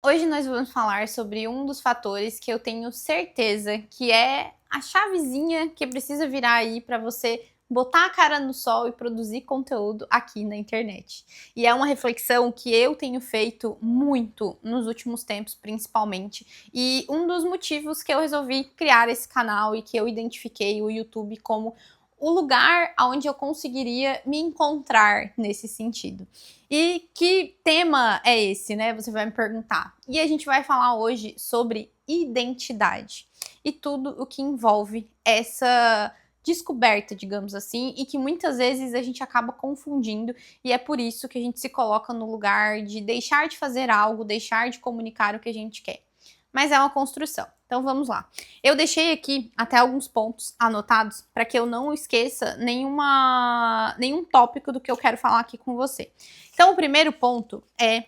Hoje nós vamos falar sobre um dos fatores que eu tenho certeza que é a chavezinha que precisa virar aí para você botar a cara no sol e produzir conteúdo aqui na internet. E é uma reflexão que eu tenho feito muito nos últimos tempos, principalmente, e um dos motivos que eu resolvi criar esse canal e que eu identifiquei o YouTube como o lugar onde eu conseguiria me encontrar nesse sentido. E que tema é esse, né? Você vai me perguntar. E a gente vai falar hoje sobre identidade e tudo o que envolve essa descoberta, digamos assim, e que muitas vezes a gente acaba confundindo, e é por isso que a gente se coloca no lugar de deixar de fazer algo, deixar de comunicar o que a gente quer. Mas é uma construção. Então vamos lá. Eu deixei aqui até alguns pontos anotados para que eu não esqueça nenhum tópico do que eu quero falar aqui com você. Então, o primeiro ponto é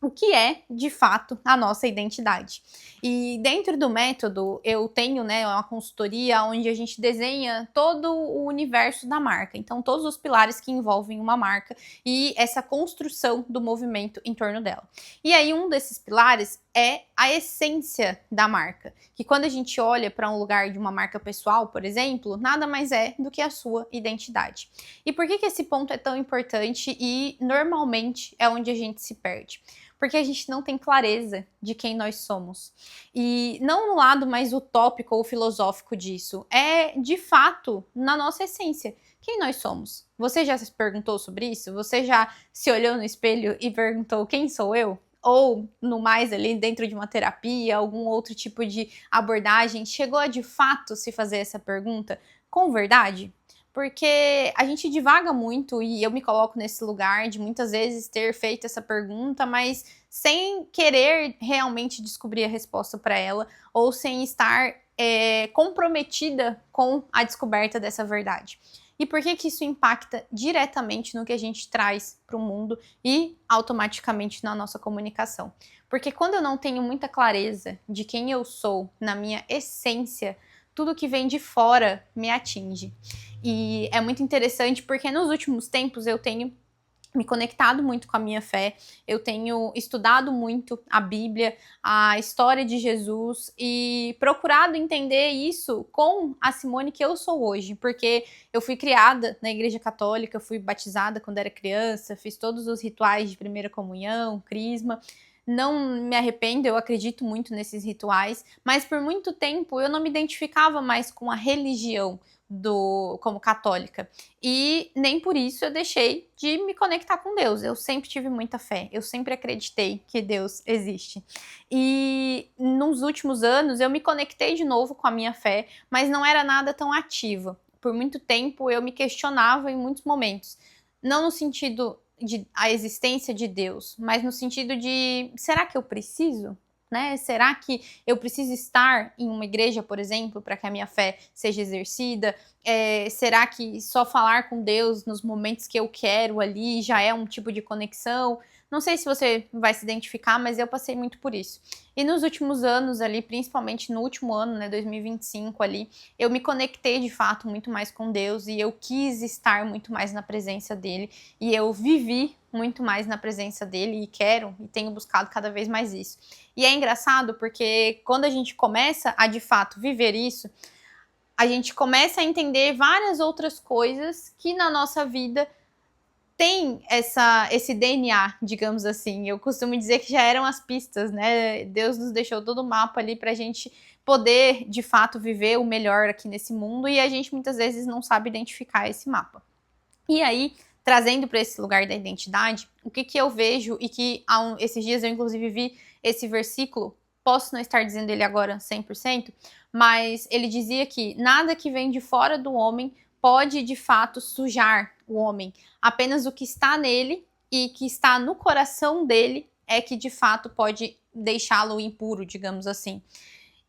o que é, de fato, a nossa identidade. E dentro do método, eu tenho, né, uma consultoria onde a gente desenha todo o universo da marca. Então, todos os pilares que envolvem uma marca e essa construção do movimento em torno dela. E aí, um desses pilares é a essência da marca. Que quando a gente olha para um lugar de uma marca pessoal, por exemplo, nada mais é do que a sua identidade. E por que esse ponto é tão importante e normalmente é onde a gente se perde? Porque a gente não tem clareza de quem nós somos. E não no lado mais utópico ou filosófico disso, é de fato na nossa essência. Quem nós somos? Você já se perguntou sobre isso? Você já se olhou no espelho e perguntou quem sou eu? Ou no mais ali dentro de uma terapia, algum outro tipo de abordagem, chegou a de fato se fazer essa pergunta com verdade? Porque a gente divaga muito e eu me coloco nesse lugar de muitas vezes ter feito essa pergunta, mas sem querer realmente descobrir a resposta para ela ou sem estar comprometida com a descoberta dessa verdade. E por que que isso impacta diretamente no que a gente traz para o mundo e automaticamente na nossa comunicação? Porque quando eu não tenho muita clareza de quem eu sou, na minha essência, tudo que vem de fora me atinge. E é muito interessante porque nos últimos tempos eu tenho me conectado muito com a minha fé, eu tenho estudado muito a Bíblia, a história de Jesus e procurado entender isso com a Simone que eu sou hoje, porque eu fui criada na Igreja Católica, fui batizada quando era criança, fiz todos os rituais de primeira comunhão, crisma. Não me arrependo, eu acredito muito nesses rituais, mas por muito tempo eu não me identificava mais com a religião como católica. E nem por isso eu deixei de me conectar com Deus. Eu sempre tive muita fé, eu sempre acreditei que Deus existe. E nos últimos anos eu me conectei de novo com a minha fé, mas não era nada tão ativa. Por muito tempo eu me questionava em muitos momentos. Não no sentido de a existência de Deus, mas no sentido de será que eu preciso? Né? Será que eu preciso estar em uma igreja, por exemplo, para que a minha fé seja exercida? Será que só falar com Deus nos momentos que eu quero ali já é um tipo de conexão? Não sei se você vai se identificar, mas eu passei muito por isso. E nos últimos anos ali, principalmente no último ano, né, 2025 ali, eu me conectei de fato muito mais com Deus e eu quis estar muito mais na presença dele e eu vivi muito mais na presença dele e quero e tenho buscado cada vez mais isso. E é engraçado porque quando a gente começa a de fato viver isso, a gente começa a entender várias outras coisas que na nossa vida tem esse DNA, digamos assim. Eu costumo dizer que já eram as pistas, né? Deus nos deixou todo o mapa ali pra gente poder, de fato, viver o melhor aqui nesse mundo e a gente muitas vezes não sabe identificar esse mapa. E aí, trazendo para esse lugar da identidade, o que que eu vejo e que esses dias eu inclusive vi esse versículo, posso não estar dizendo ele agora 100%, mas ele dizia que nada que vem de fora do homem pode de fato sujar o homem, apenas o que está nele e que está no coração dele é que de fato pode deixá-lo impuro, digamos assim.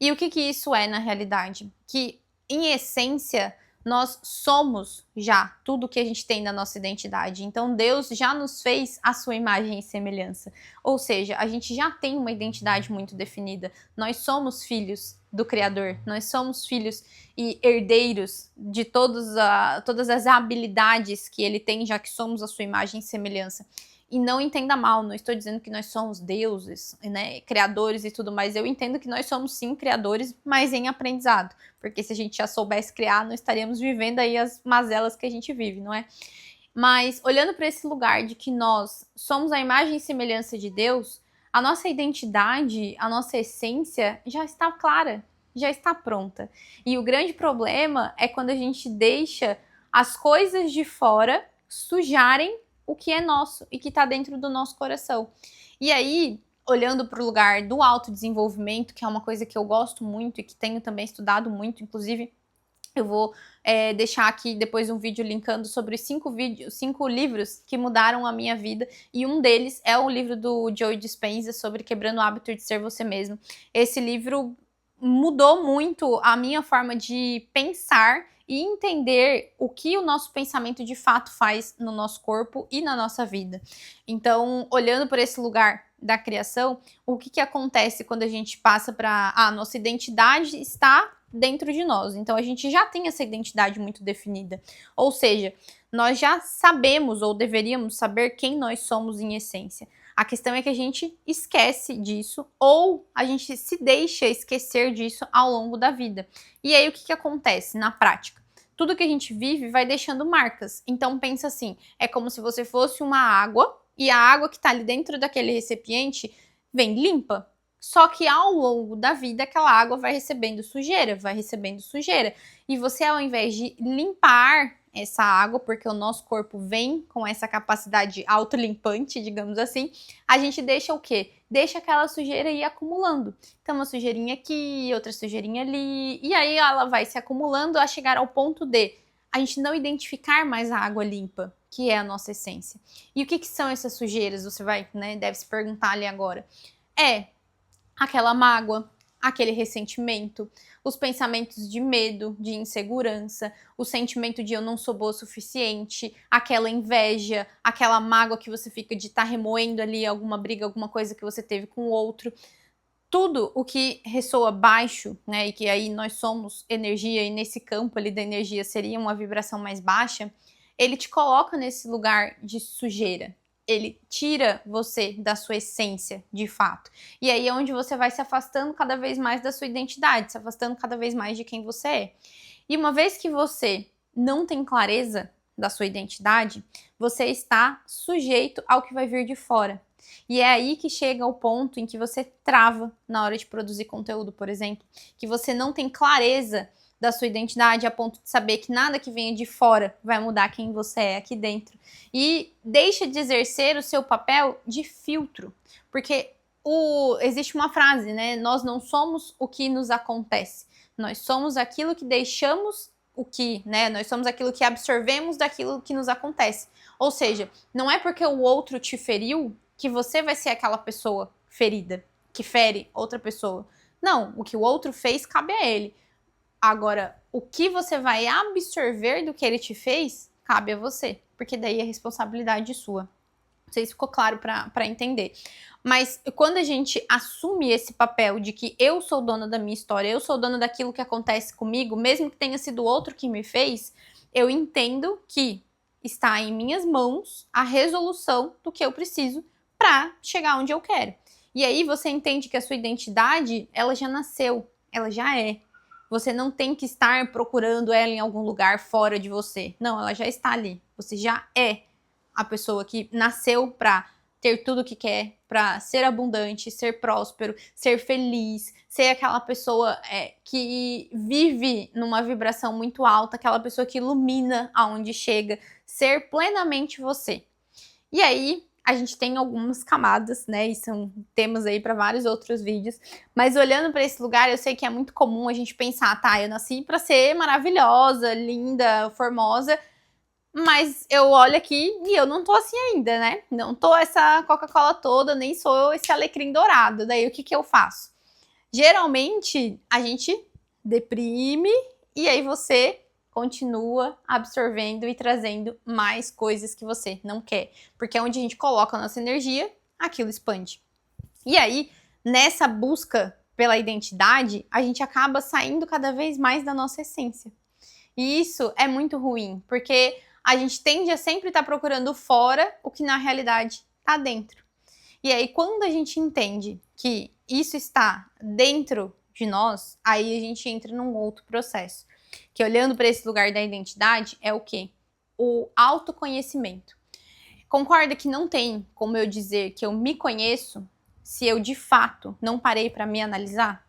E o que que isso é na realidade? Que, em essência, nós somos já tudo que a gente tem na nossa identidade. Então, Deus já nos fez a sua imagem e semelhança. Ou seja, a gente já tem uma identidade muito definida. Nós somos filhos do Criador. Nós somos filhos e herdeiros de todas as habilidades que Ele tem, já que somos a sua imagem e semelhança. E não entenda mal, não estou dizendo que nós somos deuses, né, criadores e tudo mais. Eu entendo que nós somos sim criadores, mas em aprendizado. Porque se a gente já soubesse criar, não estaríamos vivendo aí as mazelas que a gente vive, não é? Mas olhando para esse lugar de que nós somos a imagem e semelhança de Deus, a nossa identidade, a nossa essência já está clara, já está pronta. E o grande problema é quando a gente deixa as coisas de fora sujarem o que é nosso e que está dentro do nosso coração. E aí, olhando para o lugar do autodesenvolvimento, que é uma coisa que eu gosto muito e que tenho também estudado muito, inclusive eu vou deixar aqui depois um vídeo linkando sobre os 5 livros que mudaram a minha vida. E um deles é o livro do Joe Dispenza sobre Quebrando o Hábito de Ser Você Mesmo. Esse livro mudou muito a minha forma de pensar e entender o que o nosso pensamento de fato faz no nosso corpo e na nossa vida. Então, olhando por esse lugar da criação, o que acontece quando a gente passa para a nossa identidade está dentro de nós. Então a gente já tem essa identidade muito definida. Ou seja, nós já sabemos ou deveríamos saber quem nós somos em essência. A questão é que a gente esquece disso ou a gente se deixa esquecer disso ao longo da vida. E aí o que acontece na prática? Tudo que a gente vive vai deixando marcas. Então pensa assim, é como se você fosse uma água e a água que está ali dentro daquele recipiente vem limpa. Só que ao longo da vida, aquela água vai recebendo sujeira. E você, ao invés de limpar essa água, porque o nosso corpo vem com essa capacidade autolimpante, digamos assim, a gente deixa o quê? Deixa aquela sujeira ir acumulando. Então, uma sujeirinha aqui, outra sujeirinha ali, e aí ela vai se acumulando a chegar ao ponto de a gente não identificar mais a água limpa, que é a nossa essência. E o que são essas sujeiras? Você vai, né, deve se perguntar ali agora. Aquela mágoa, aquele ressentimento, os pensamentos de medo, de insegurança, o sentimento de eu não sou boa o suficiente, aquela inveja, aquela mágoa que você fica de estar remoendo ali alguma briga, alguma coisa que você teve com o outro. Tudo o que ressoa baixo, né, e que aí nós somos energia e nesse campo ali da energia seria uma vibração mais baixa, ele te coloca nesse lugar de sujeira. Ele tira você da sua essência, de fato. E aí é onde você vai se afastando cada vez mais da sua identidade, se afastando cada vez mais de quem você é. E uma vez que você não tem clareza da sua identidade, você está sujeito ao que vai vir de fora. E é aí que chega o ponto em que você trava na hora de produzir conteúdo, por exemplo, que você não tem clareza da sua identidade a ponto de saber que nada que venha de fora vai mudar quem você é aqui dentro. E deixa de exercer o seu papel de filtro. Porque existe uma frase, né? Nós não somos o que nos acontece. Nós somos aquilo que deixamos nós somos aquilo que absorvemos daquilo que nos acontece. Ou seja, não é porque o outro te feriu que você vai ser aquela pessoa ferida, que fere outra pessoa. Não, o que o outro fez cabe a ele. Agora, o que você vai absorver do que ele te fez, cabe a você, porque daí é responsabilidade sua. Não sei se ficou claro para entender. Mas quando a gente assume esse papel de que eu sou dona da minha história, eu sou dona daquilo que acontece comigo, mesmo que tenha sido outro que me fez, eu entendo que está em minhas mãos a resolução do que eu preciso para chegar onde eu quero. E aí você entende que a sua identidade, ela já nasceu, ela já é. Você não tem que estar procurando ela em algum lugar fora de você. Não, ela já está ali. Você já é a pessoa que nasceu para ter tudo o que quer, para ser abundante, ser próspero, ser feliz, ser aquela pessoa que vive numa vibração muito alta, aquela pessoa que ilumina aonde chega, ser plenamente você. E aí, a gente tem algumas camadas, né, e são temas aí para vários outros vídeos, mas olhando para esse lugar, eu sei que é muito comum a gente pensar, tá, eu nasci para ser maravilhosa, linda, formosa, mas eu olho aqui e eu não tô assim ainda, né, não tô essa Coca-Cola toda, nem sou esse alecrim dourado, daí o que eu faço? Geralmente, a gente deprime e aí você continua absorvendo e trazendo mais coisas que você não quer. Porque é onde a gente coloca a nossa energia, aquilo expande. E aí, nessa busca pela identidade, a gente acaba saindo cada vez mais da nossa essência. E isso é muito ruim, porque a gente tende a sempre estar procurando fora o que na realidade tá dentro. E aí, quando a gente entende que isso está dentro de nós, aí a gente entra num outro processo. Que olhando para esse lugar da identidade é o quê? O autoconhecimento. Concorda que não tem como eu dizer que eu me conheço se eu de fato não parei para me analisar?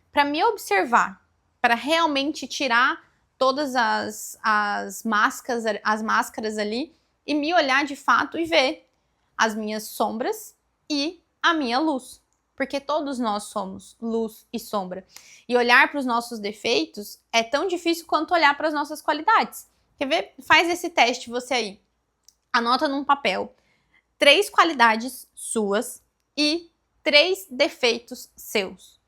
Para me observar, para realmente tirar todas as máscaras ali e me olhar de fato e ver as minhas sombras e a minha luz. Porque todos nós somos luz e sombra. E olhar para os nossos defeitos é tão difícil quanto olhar para as nossas qualidades. Quer ver? Faz esse teste você aí. Anota num papel 3 qualidades suas e 3 defeitos seus.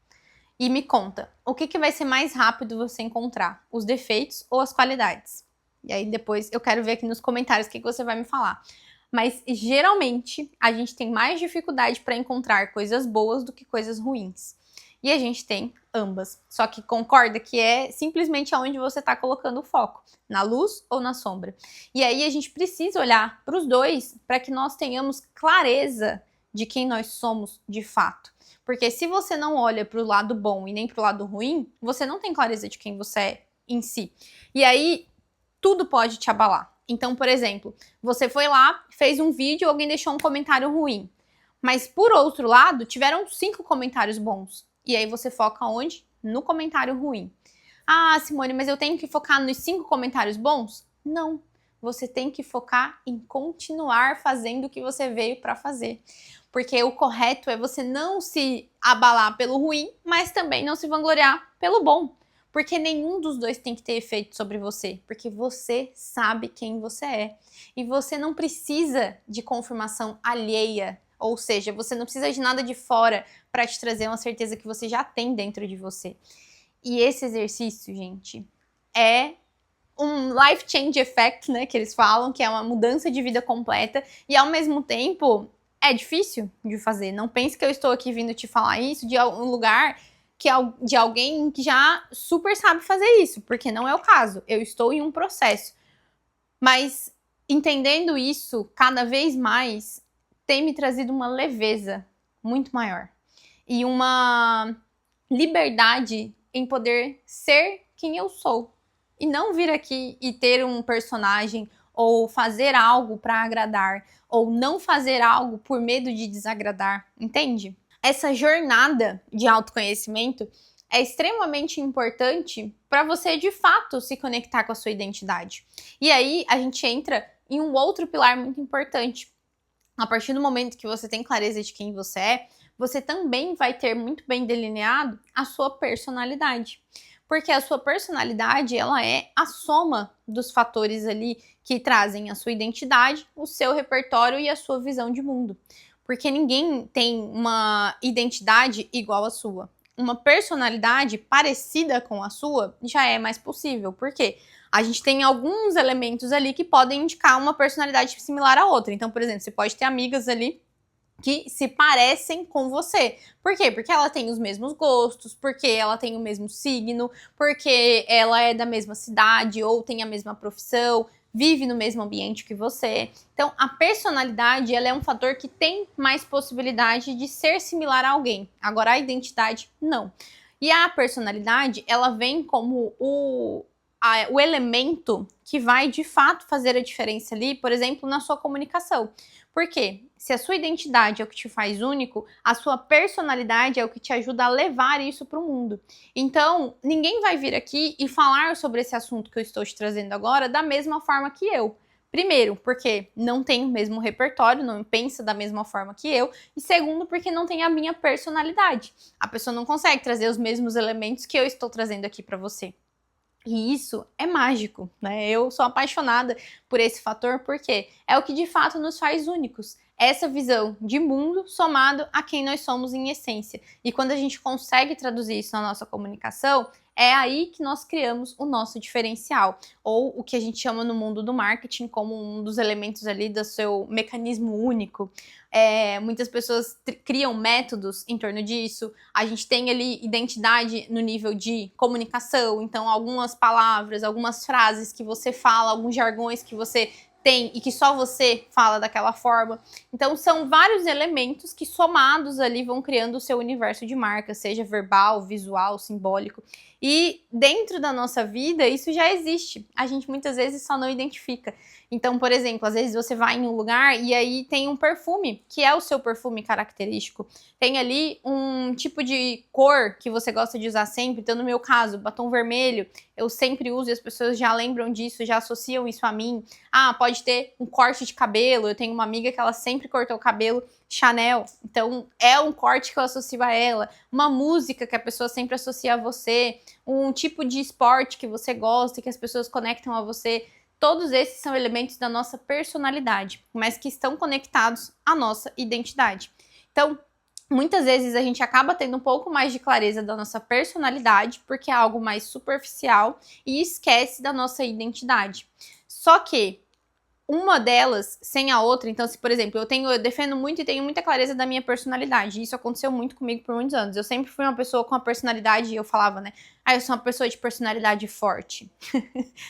E me conta, o que vai ser mais rápido você encontrar? Os defeitos ou as qualidades? E aí depois eu quero ver aqui nos comentários o que você vai me falar. Mas geralmente a gente tem mais dificuldade para encontrar coisas boas do que coisas ruins. E a gente tem ambas. Só que concorda que é simplesmente aonde você está colocando o foco, na luz ou na sombra. E aí a gente precisa olhar para os dois para que nós tenhamos clareza de quem nós somos de fato. Porque se você não olha para o lado bom e nem para o lado ruim, você não tem clareza de quem você é em si. E aí tudo pode te abalar. Então, por exemplo, você foi lá, fez um vídeo, alguém deixou um comentário ruim. Mas por outro lado, tiveram 5 comentários bons. E aí você foca onde? No comentário ruim. Ah, Simone, mas eu tenho que focar nos 5 comentários bons? Não. Você tem que focar em continuar fazendo o que você veio para fazer. Porque o correto é você não se abalar pelo ruim, mas também não se vangloriar pelo bom. Porque nenhum dos dois tem que ter efeito sobre você. Porque você sabe quem você é. E você não precisa de confirmação alheia. Ou seja, você não precisa de nada de fora para te trazer uma certeza que você já tem dentro de você. E esse exercício, gente, é um life change effect, né, que eles falam, que é uma mudança de vida completa. E ao mesmo tempo, é difícil de fazer. Não pense que eu estou aqui vindo te falar isso de um lugar de alguém que já super sabe fazer isso, porque não é o caso. Eu estou em um processo. Mas entendendo isso cada vez mais, tem me trazido uma leveza muito maior. E uma liberdade em poder ser quem eu sou. E não vir aqui e ter um personagem ou fazer algo para agradar, ou não fazer algo por medo de desagradar, entende? Essa jornada de autoconhecimento é extremamente importante para você de fato se conectar com a sua identidade. E aí a gente entra em um outro pilar muito importante. A partir do momento que você tem clareza de quem você é, você também vai ter muito bem delineado a sua personalidade. Porque a sua personalidade, ela é a soma dos fatores ali que trazem a sua identidade, o seu repertório e a sua visão de mundo. Porque ninguém tem uma identidade igual à sua. Uma personalidade parecida com a sua já é mais possível. Por quê? A gente tem alguns elementos ali que podem indicar uma personalidade similar à outra. Então, por exemplo, você pode ter amigas ali que se parecem com você. Por quê? Porque ela tem os mesmos gostos, porque ela tem o mesmo signo, porque ela é da mesma cidade ou tem a mesma profissão, vive no mesmo ambiente que você. Então, a personalidade, ela é um fator que tem mais possibilidade de ser similar a alguém. Agora, a identidade, não. E a personalidade, ela vem como o elemento que vai, de fato, fazer a diferença ali, por exemplo, na sua comunicação. Por quê? Se a sua identidade é o que te faz único, a sua personalidade é o que te ajuda a levar isso para o mundo. Então, ninguém vai vir aqui e falar sobre esse assunto que eu estou te trazendo agora da mesma forma que eu. Primeiro, porque não tem o mesmo repertório, não pensa da mesma forma que eu. E segundo, porque não tem a minha personalidade. A pessoa não consegue trazer os mesmos elementos que eu estou trazendo aqui para você. E isso é mágico, né? Eu sou apaixonada por esse fator porque é o que de fato nos faz únicos. Essa visão de mundo somado a quem nós somos em essência. E quando a gente consegue traduzir isso na nossa comunicação, é aí que nós criamos o nosso diferencial. Ou o que a gente chama no mundo do marketing como um dos elementos ali do seu mecanismo único. Muitas pessoas criam métodos em torno disso. A gente tem ali identidade no nível de comunicação. Então, algumas palavras, algumas frases que você fala, alguns jargões que você tem e que só você fala daquela forma. Então são vários elementos que somados ali vão criando o seu universo de marca, seja verbal, visual, simbólico. E dentro da nossa vida isso já existe. A gente muitas vezes só não identifica. Então, por exemplo, às vezes você vai em um lugar e aí tem um perfume, que é o seu perfume característico. Tem ali um tipo de cor que você gosta de usar sempre. Então, no meu caso, batom vermelho, eu sempre uso e as pessoas já lembram disso, já associam isso a mim. Ah, pode ter um corte de cabelo. Eu tenho uma amiga que ela sempre cortou o cabelo Chanel. Então, é um corte que eu associo a ela. Uma música que a pessoa sempre associa a você. Um tipo de esporte que você gosta e que as pessoas conectam a você. Todos esses são elementos da nossa personalidade, mas que estão conectados à nossa identidade. Então, muitas vezes a gente acaba tendo um pouco mais de clareza da nossa personalidade, porque é algo mais superficial, e esquece da nossa identidade. Só que uma delas sem a outra, então se, por exemplo, eu defendo muito e tenho muita clareza da minha personalidade, e isso aconteceu muito comigo por muitos anos. Eu sempre fui uma pessoa com uma personalidade, eu falava, né, eu sou uma pessoa de personalidade forte.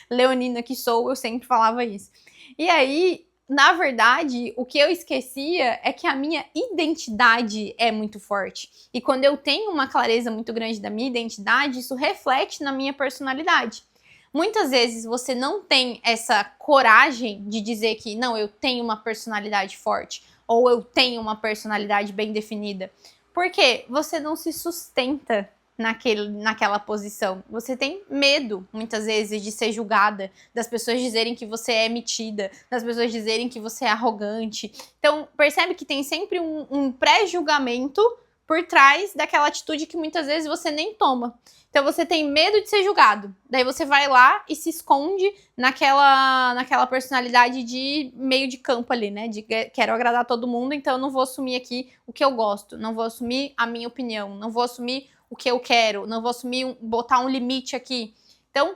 Leonina que sou, eu sempre falava isso. E aí, na verdade, o que eu esquecia é que a minha identidade é muito forte. E quando eu tenho uma clareza muito grande da minha identidade, isso reflete na minha personalidade. Muitas vezes você não tem essa coragem de dizer que não, eu tenho uma personalidade forte ou eu tenho uma personalidade bem definida. Porque você não se sustenta naquela posição. Você tem medo, muitas vezes, de ser julgada, das pessoas dizerem que você é metida, das pessoas dizerem que você é arrogante. Então, percebe que tem sempre um pré-julgamento por trás daquela atitude que muitas vezes você nem toma. Então você tem medo de ser julgado. Daí você vai lá e se esconde naquela personalidade de meio de campo ali, né? De quero agradar todo mundo, então eu não vou assumir aqui o que eu gosto, não vou assumir a minha opinião, não vou assumir o que eu quero, não vou assumir, botar um limite aqui. Então,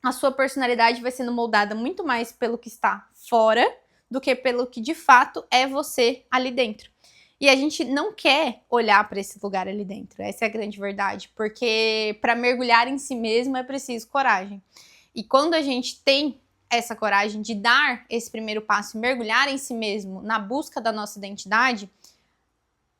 a sua personalidade vai sendo moldada muito mais pelo que está fora do que pelo que de fato é você ali dentro. E a gente não quer olhar para esse lugar ali dentro, essa é a grande verdade, porque para mergulhar em si mesmo é preciso coragem. E quando a gente tem essa coragem de dar esse primeiro passo e mergulhar em si mesmo na busca da nossa identidade,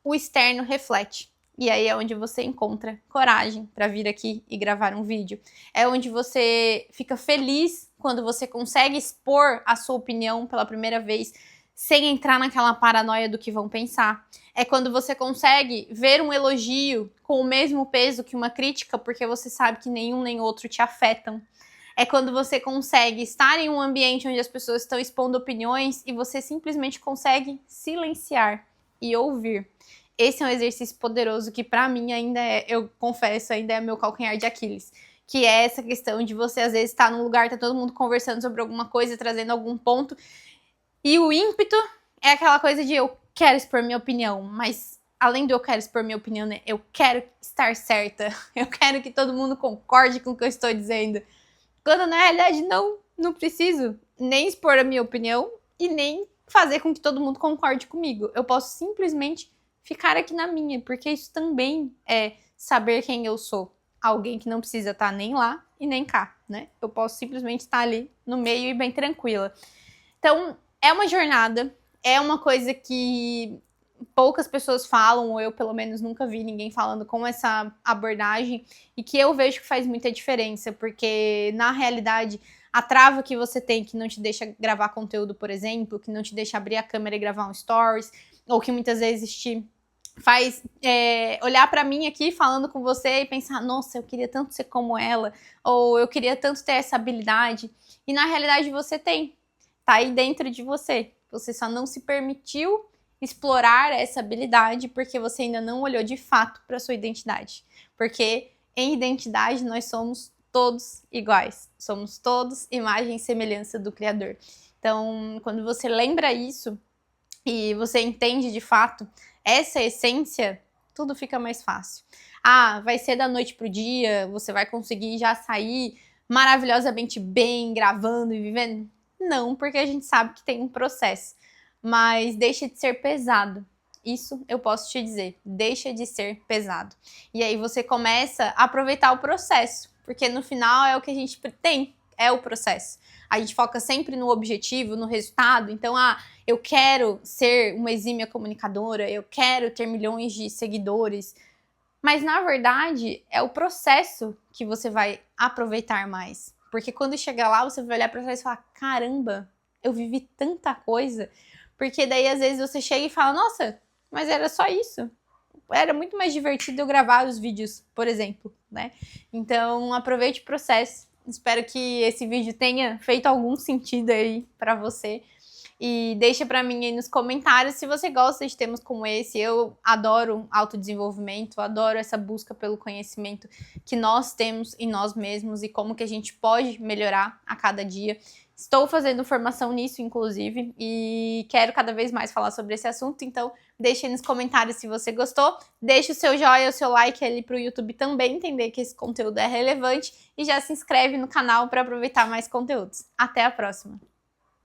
o externo reflete. E aí é onde você encontra coragem para vir aqui e gravar um vídeo. É onde você fica feliz quando você consegue expor a sua opinião pela primeira vez, sem entrar naquela paranoia do que vão pensar. É quando você consegue ver um elogio com o mesmo peso que uma crítica, porque você sabe que nenhum nem outro te afetam. É quando você consegue estar em um ambiente onde as pessoas estão expondo opiniões e você simplesmente consegue silenciar e ouvir. Esse é um exercício poderoso que pra mim ainda é, eu confesso, ainda é meu calcanhar de Aquiles. Que é essa questão de você às vezes estar num lugar, tá todo mundo conversando sobre alguma coisa, trazendo algum ponto, e o ímpeto é aquela coisa de eu quero expor minha opinião, mas além do eu quero expor minha opinião, né, eu quero estar certa, eu quero que todo mundo concorde com o que eu estou dizendo. Quando na realidade não preciso nem expor a minha opinião e nem fazer com que todo mundo concorde comigo. Eu posso simplesmente ficar aqui na minha, porque isso também é saber quem eu sou. Alguém que não precisa estar nem lá e nem cá, né? Eu posso simplesmente estar ali no meio e bem tranquila. Então, é uma jornada, é uma coisa que poucas pessoas falam, ou eu pelo menos nunca vi ninguém falando com essa abordagem, e que eu vejo que faz muita diferença, porque na realidade a trava que você tem que não te deixa gravar conteúdo, por exemplo, que não te deixa abrir a câmera e gravar um stories, ou que muitas vezes te faz olhar pra mim aqui falando com você e pensar, nossa, eu queria tanto ser como ela, ou eu queria tanto ter essa habilidade, e na realidade você tem, tá aí dentro de você, você só não se permitiu explorar essa habilidade porque você ainda não olhou de fato para sua identidade, porque em identidade nós somos todos iguais, somos todos imagem e semelhança do Criador. Então, quando você lembra isso e você entende de fato essa essência, tudo fica mais fácil. Ah, vai ser da noite pro dia, você vai conseguir já sair maravilhosamente bem, gravando e vivendo? Não, porque a gente sabe que tem um processo, mas deixa de ser pesado. Isso eu posso te dizer, deixa de ser pesado. E aí você começa a aproveitar o processo, porque no final é o que a gente tem, é o processo. A gente foca sempre no objetivo, no resultado. Então, eu quero ser uma exímia comunicadora, eu quero ter milhões de seguidores. Mas, na verdade, é o processo que você vai aproveitar mais. Porque quando chegar lá, você vai olhar para trás e falar, caramba, eu vivi tanta coisa. Porque daí, às vezes, você chega e fala, nossa, mas era só isso. Era muito mais divertido eu gravar os vídeos, por exemplo, né? Então, aproveite o processo. Espero que esse vídeo tenha feito algum sentido aí pra você. E deixa pra mim aí nos comentários se você gosta de temas como esse. Eu adoro autodesenvolvimento, adoro essa busca pelo conhecimento que nós temos em nós mesmos e como que a gente pode melhorar a cada dia. Estou fazendo formação nisso, inclusive, e quero cada vez mais falar sobre esse assunto, então deixe aí nos comentários se você gostou, deixe o seu joinha, o seu like ali para o YouTube também entender que esse conteúdo é relevante e já se inscreve no canal para aproveitar mais conteúdos. Até a próxima!